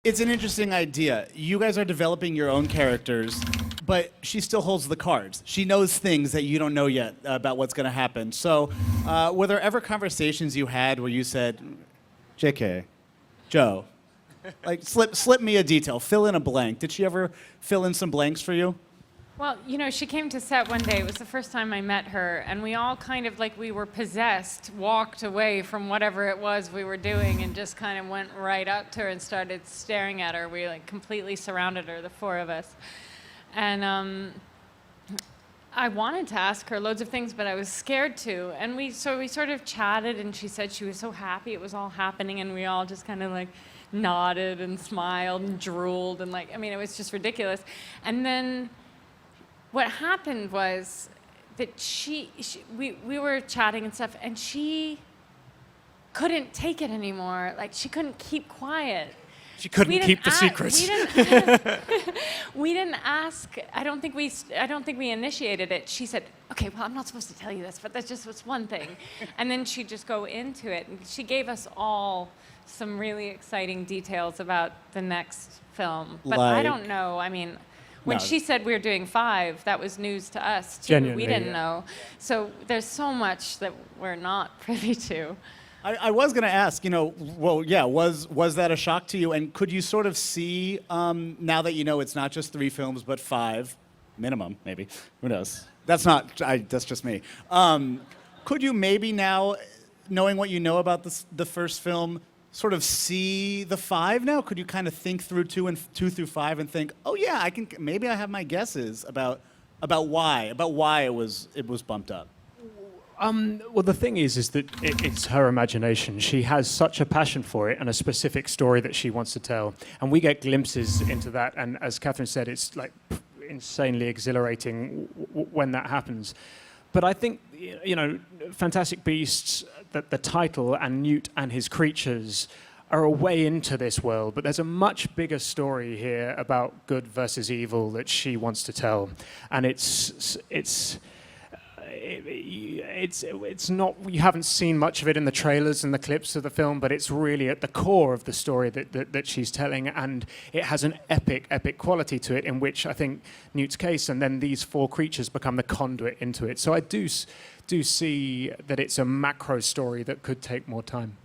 It's an interesting idea. You guys are developing your own characters, but she still holds the cards. She knows things that you don't know yet about what's going to happen. So, were there ever conversations you had where you said, "JK, Joe, like slip me a detail, fill in a blank"? Did she ever fill in some blanks for you? Well, you know, she came to set one day. It was the first time I met her, and we all kind of, like we were possessed, walked away from whatever it was we were doing and just kind of went right up to her and started staring at her. We like completely surrounded her, the four of us. And I wanted to ask her loads of things, but I was scared to. And we sort of chatted, and she said she was so happy it was all happening, and we all just kind of like nodded and smiled and drooled, and like, I mean, it was just ridiculous. And then what happened was that we were chatting and stuff, and she couldn't take it anymore. Like, she couldn't keep quiet. She couldn't keep the secrets. We didn't ask. I don't think we initiated it. She said, "Okay, well, I'm not supposed to tell you this, but that's just what's one thing," and then she'd just go into it. And she gave us all some really exciting details about the next film. But I don't know. I mean, when she said we were doing 5, that was news to us, too. Genuinely, we didn't know. So there's so much that we're not privy to. I was going to ask, you know, well, yeah, was that a shock to you? And could you sort of see, now that you know it's not just 3 films, but 5, minimum, maybe, who knows? That's just me. Could you maybe now, knowing what you know about the first film, sort of see the 5 now? Could you kind of think through 2 through 5 and think, oh yeah, maybe I have my guesses about why it was bumped up? Well, the thing is that it's her imagination. She has such a passion for it and a specific story that she wants to tell. And we get glimpses into that. And as Katherine said, it's like insanely exhilarating when that happens. But I think, you know, Fantastic Beasts, the title, and Newt and his creatures are a way into this world. But there's a much bigger story here about good versus evil that she wants to tell. And it's not, you haven't seen much of it in the trailers and the clips of the film, but it's really at the core of the story that she's telling, and it has an epic quality to it, in which I think Newt's case and then these 4 creatures become the conduit into it. So I do see that it's a macro story that could take more time.